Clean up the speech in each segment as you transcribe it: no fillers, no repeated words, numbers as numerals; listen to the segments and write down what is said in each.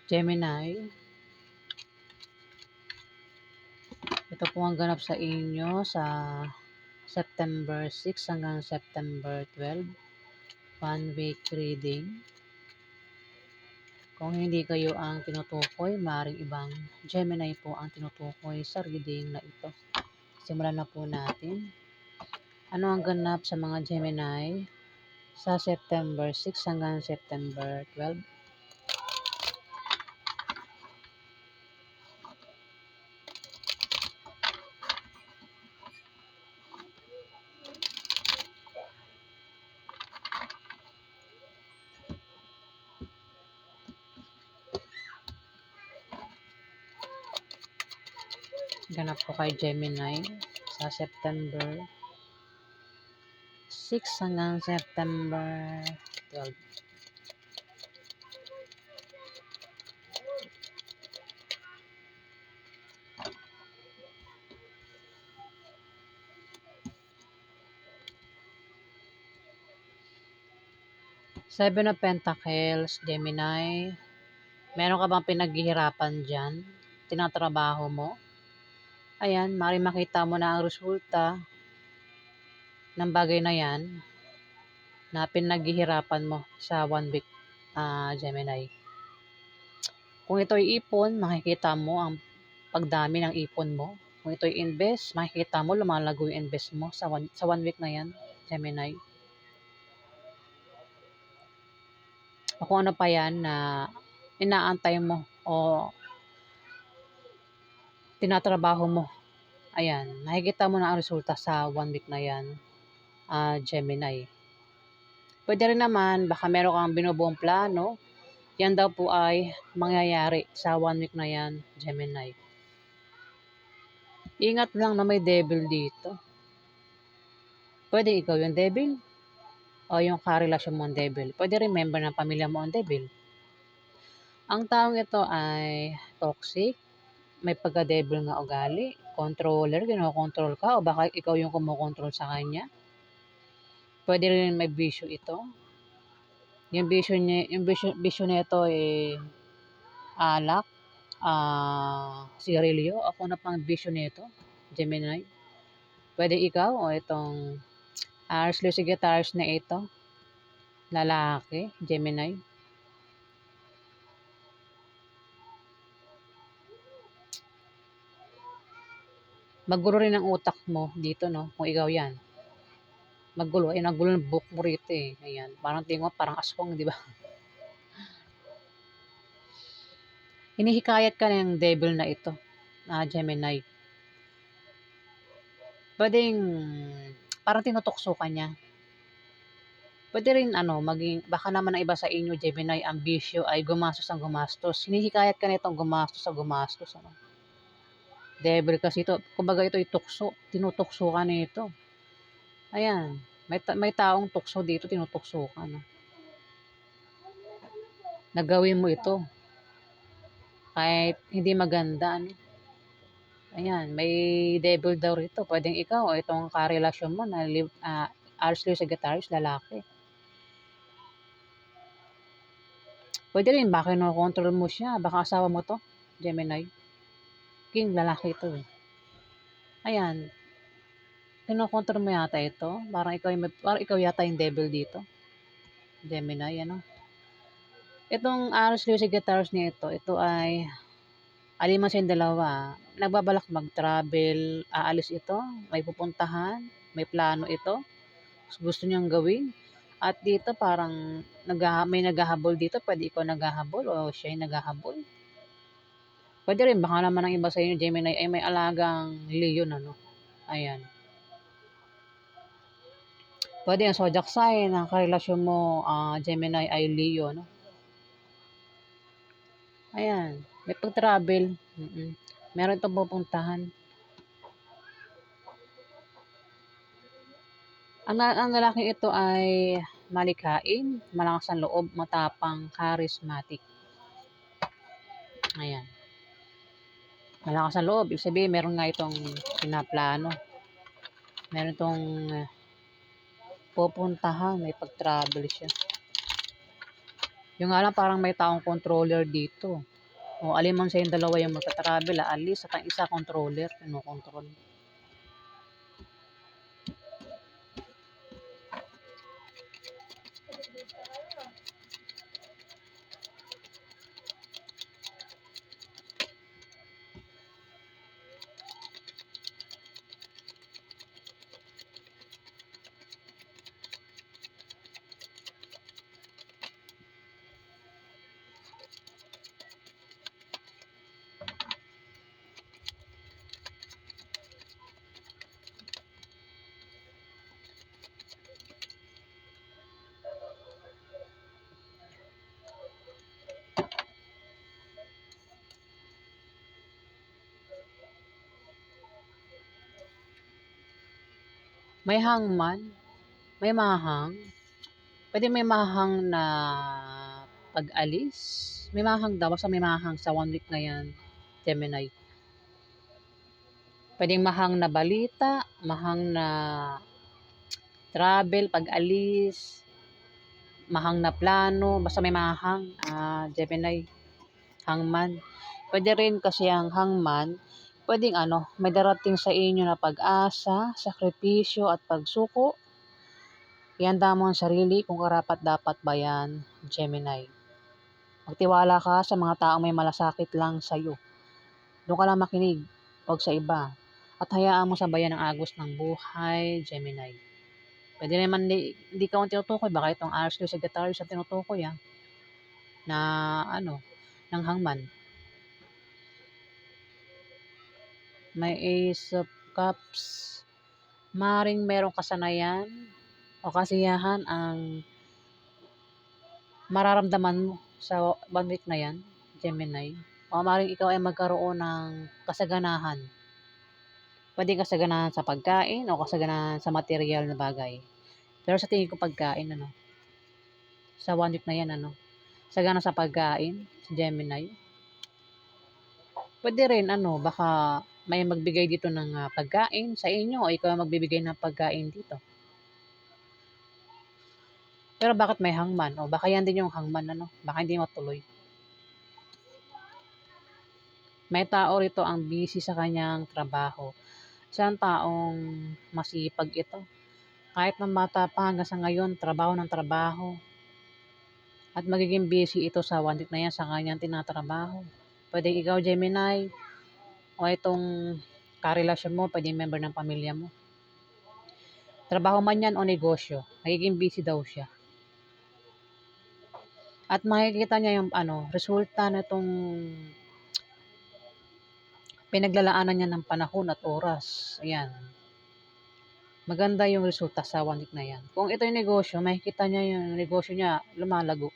Gemini, ito po ang ganap sa inyo sa September 6 hanggang September 12. 1 week reading. Kung hindi kayo ang tinutukoy, maaaring ibang Gemini po ang tinutukoy sa reading na ito. Simulan na po natin. Ano ang ganap sa mga Gemini sa September 6 hanggang September 12? Ganap po kay Gemini sa September 6 hanggang September 12. Seven of Pentacles, Gemini. Meron ka bang pinaghihirapan dyan? Tinatrabaho mo? Ayan, maaaring makita mo na ang resulta ng bagay na yan na pinaghihirapan mo sa 1 week, Gemini. Kung ito'y ipon, makikita mo ang pagdami ng ipon mo. Kung ito'y invest, makikita mo lumalago yung invest mo sa 1 week na yan, Gemini. O kung ano pa yan na inaantay mo o tinatrabaho mo. Ayan, makikita mo na ang resulta sa 1 week na yan, Gemini. Pwede rin naman, baka meron kang binubuong plano. Yan daw po ay mangyayari sa 1 week na yan, Gemini. Ingat lang na may devil dito. Pwede ikaw yung devil o yung karelasyon mo ang devil. Pwede rin member ng pamilya mo ang devil. Ang taong ito ay toxic, may pagka-devil nga ugali, controller, kinokontrol ka o baka ikaw yung kumokontrol sa kanya. Pwede rin may bisyo ito. Yung bisyo nito ay alak, sigarilyo, o kung ano pang bisyo nito, Gemini. Pwede ikaw o itong Sagittarius na ito, lalaki, Gemini. Magulo rin ang utak mo dito, no? Kung ikaw yan. Magulo. Ay, nagulo ng book mo rito eh. Ayan. Parang tingin mo, parang aswang, di ba? Hinihikayat ka ng devil na ito, Gemini. Pwedeng, parang tinutokso ka niya. Pwede rin baka naman ang iba sa inyo, Gemini, ang bisyo ay gumastos ang gumastos. Hinihikayat ka nitong gumastos sa gumastos. Devil kasi ito. Kumbaga ito ay tukso. Tinutokso ka nito. Ayan. May taong tukso dito, tinutokso ka. Nagawin mo ito. Kahit hindi maganda. Ayan. May devil daw rito. Pwedeng ikaw o itong karelasyon mo na Sagittarius, lalaki. Pwede rin, baka no-control mo siya. Baka asawa mo to, Gemini. King, lalaki ito eh. Ayan. Kinokontrol mo yata ito. Parang ikaw yata yung devil dito. Gemini, Itong Sagittarius niya ito ay aliman sa dalawa. Nagbabalak mag-travel, aalis ito, may pupuntahan, may plano ito. Gusto niyang gawin. At dito parang may naghahabol dito. Pwede ikaw naghahabol o siya yung naghahabol. Pwede rin, baka naman ang iba sa inyo, Gemini, ay may alagang Leon, Ayan. Pwede yung zodiac sign, ang karelasyon mo, Gemini, ay Leo, Ayan. May pag-travel. Meron itong pupuntahan. Ang lalaking ito ay malikhain, malakas ang loob, matapang, charismatic. Ayan. Malakas ang loob. Ibig sabihin, meron nga itong pinaplano. Meron itong pupuntahan. May pag-travel siya. Yung nga lang, parang may taong controller dito. O alin man sa yung dalawa yung magta-travel, aalis at ang isa controller, kinokontrol. May hangman, may mahang. Pwede may mahang na pag-alis. May mahang daw, basta may mahang sa 1 week na yan, Gemini. Pwedeng mahang na balita, mahang na travel, pag-alis, mahang na plano, basta may mahang, Gemini, hangman. Pwede rin kasi ang hangman, pwedeng may darating sa inyo na pag-asa, sakripisyo at pagsuko. Ihanda mo ang sarili kung karapat dapat ba yan, Gemini. Magtiwala ka sa mga taong may malasakit lang sa'yo. Doon ka lang makinig, huwag sa iba. At hayaan mo sabayan ang agos ng buhay, Gemini. Pwede naman hindi ka tinutukoy, baka itong Aries Leo Sagittarius ang tinutukoy na ng hangman. May Ace of Cups. Maring merong kasanayan o kasiyahan ang mararamdaman mo sa 1 week na yan, Gemini. O maring ikaw ay magkaroon ng kasaganahan. Pwede kasaganahan sa pagkain o kasaganahan sa material na bagay. Pero sa tingin ko pagkain, sa 1 week na yan, sagana sa pagkain, Gemini. Pwede rin, baka may magbigay dito ng pagkain sa inyo o ikaw ang magbibigay ng pagkain dito. Pero bakit may hangman? O baka yan din yung hangman, baka hindi matuloy. May tao rito ang busy sa kanyang trabaho. Isang taong masipag ito. Kahit ng bata pa hanggang sa ngayon, trabaho ng trabaho. At magiging busy ito sa 1 week na yan sa kanyang tinatrabaho. Pwede ikaw, Gemini, o itong karelasyon mo, pwede member ng pamilya mo. Trabaho man yan o negosyo, magiging busy daw siya. At makikita niya yung resulta na itong pinaglalaanan niya ng panahon at oras. Ayan. Maganda yung resulta sa 1 week na yan. Kung ito yung negosyo, makikita niya yung negosyo niya lumalago.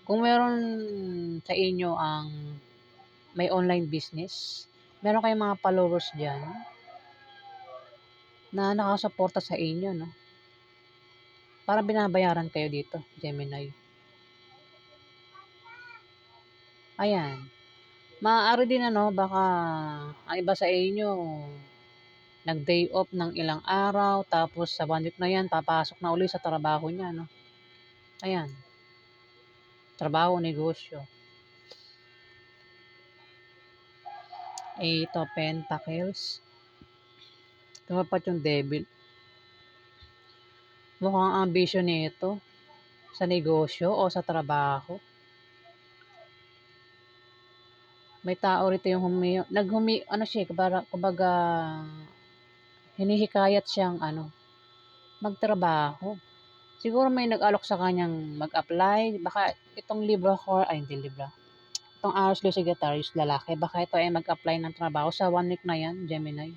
Kung meron sa inyo ang may online business, meron kayong mga followers dyan na nakasuporta sa inyo, Para binabayaran kayo dito, Gemini. Ayan. Maaari din baka ang iba sa inyo nag-day off ng ilang araw, tapos sa 1 week na yan, papasok na uli sa trabaho niya, Ayan. Trabaho, negosyo. Eight of Pentacles. Tumapat yung Devil. Mukhang ambisyon nito sa negosyo o sa trabaho. May tao rito yung kumbaga, hinihikayat siyang magtrabaho. Siguro may nag-alok sa kanyang mag-apply. Baka itong itong Aries Leo Sagittarius lalaki, baka ito ay mag-apply ng trabaho sa 1 week na yan, Gemini.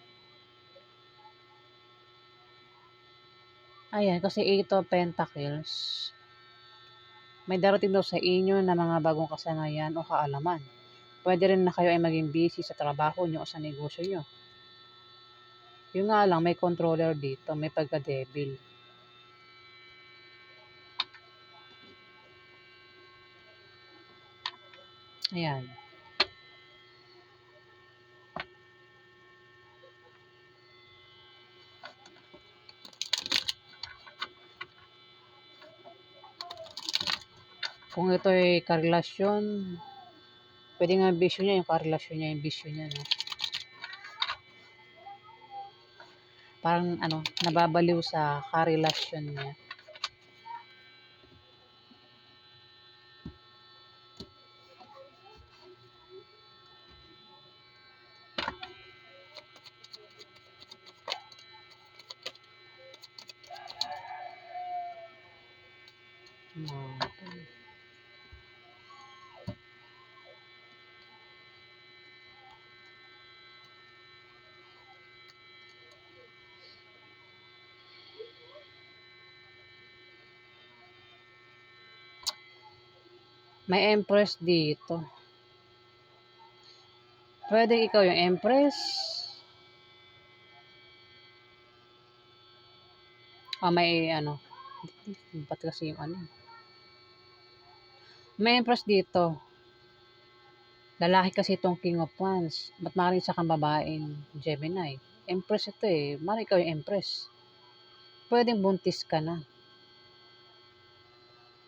Ayan, kasi 8 of Pentacles. May darating daw sa inyo na mga bagong kasanayan o kaalaman. Pwede rin na kayo ay maging busy sa trabaho nyo o sa negosyo nyo. Yung nga lang, may controller dito, may pagka-devil. Ayan. Kung ito ay karelasyon, pwede nga bisyo niya, yung karelasyon niya, yung bisyo niya, no? Parang, nababaliw sa karelasyon niya. May Empress dito. Pwede ikaw yung Empress. May ba't kasi yung May Empress dito. Lalaki kasi itong King of Wands. Ba't maaaring sa kang babaeng Gemini? Empress ito eh. Maaaring ikaw yung Empress. Pwedeng buntis ka na.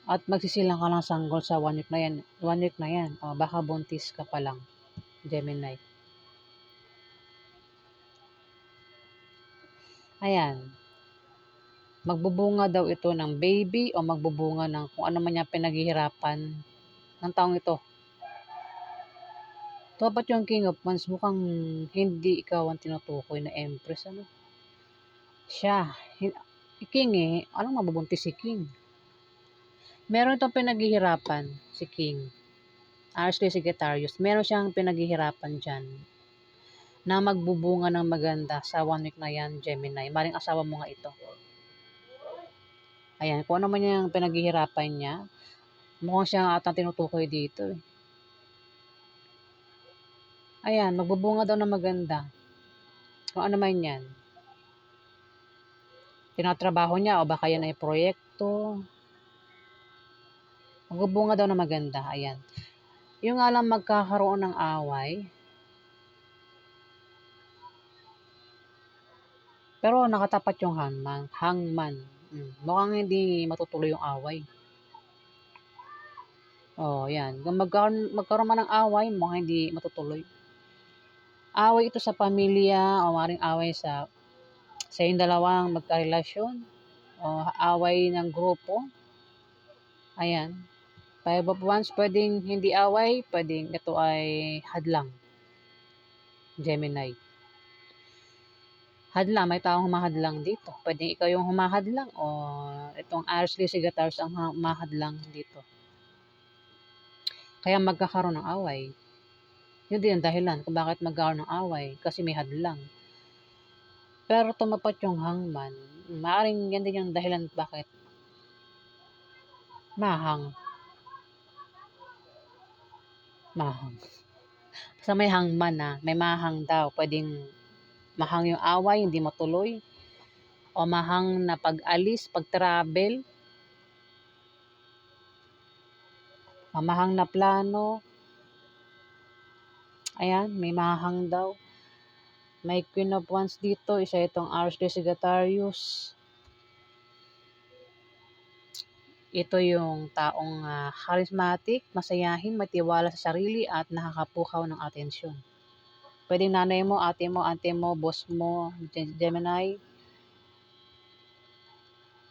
At magsisilang ka lang sanggol sa 1 week na yan. 1 week na yan. O, baka buntis ka pa lang, Gemini. Ayan. Magbubunga daw ito ng baby o magbubunga ng kung ano man niya pinaghihirapan ng taong ito. Dapat yung King of Wands, mukhang hindi ikaw ang tinutukoy na Empress, Siya. King eh. Anong mabubuntis si King? Meron itong pinaghihirapan, si King. Actually, Sagittarius. Meron siyang pinaghihirapan dyan na magbubunga ng maganda sa 1 week na yan, Gemini. Maring asawa mo nga ito. Ayan, kung ano man yung pinaghihirapan niya, mukhang siya at ang tinutukoy dito. Ayan, magbubunga daw ng maganda. Kung ano man yan. Tinatrabaho niya o baka yan ay proyekto. Magbubunga daw ng maganda. Ayan. Yung alam magkakaroon ng away. Pero nakatapat yung hangman. Mukhang hindi matutuloy yung away. Yan. Kung magkaroon man ng away, mukhang hindi matutuloy. Away ito sa pamilya o maring away sa yung dalawang magkarelasyon o away ng grupo. Ayan. 5 of Wands, pwedeng hindi away, pwedeng ito ay hadlang. Gemini. Hadlang, may taong humahadlang dito. Pwedeng ikaw yung humahadlang o itong Aries, Leo, Sagittarius ang humahadlang dito. Kaya magkakaroon ng away. Yun din ang dahilan kung bakit magkakaroon ng away. Kasi may hadlang. Pero tumapat yung hangman. Maaring yan din yung dahilan bakit mahang. Sa may hangman may mahang daw. Pwedeng mahang yung away, hindi matuloy. O mahang na pag-alis, pag-travel. O mahang na plano. Ayan, may mahang daw. May Queen of Wands dito. Isa itong Aries, Leo, Sagittarius. Ito yung taong charismatic, masayahin, matiwala sa sarili at nakakapukaw ng atensyon. Pwedeng nanay mo, ate mo, boss mo, Gemini.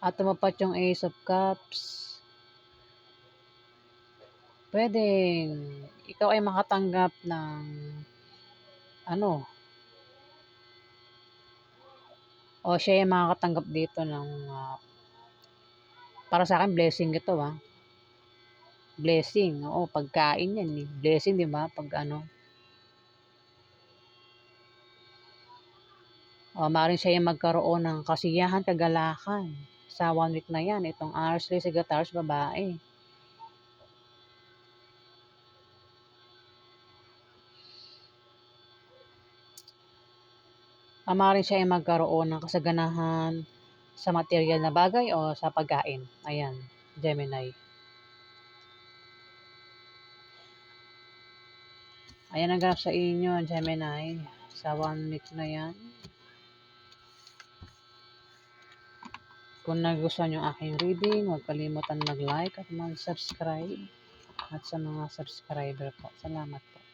At tumapat yung Ace of Cups. Pwedeng ikaw ay makatanggap ng o siya ay makakatanggap dito ng para sa akin blessing ito blessing, oo, pagkain yan blessing, di ba, pag maaaring siya yung magkaroon ng kasiyahan, kagalakan sa 1 week na yan, itong Aries, Leo, Sagittarius, babae. Maaaring siya ay magkaroon ng kasaganahan sa material na bagay o sa pagkain. Ayan, Gemini. Ayan ang ganap sa inyo, Gemini, sa 1 week na yan. Kung nagustuhan yung aking reading, huwag kalimutan mag-like at mag-subscribe. At sa mga subscriber po, salamat po.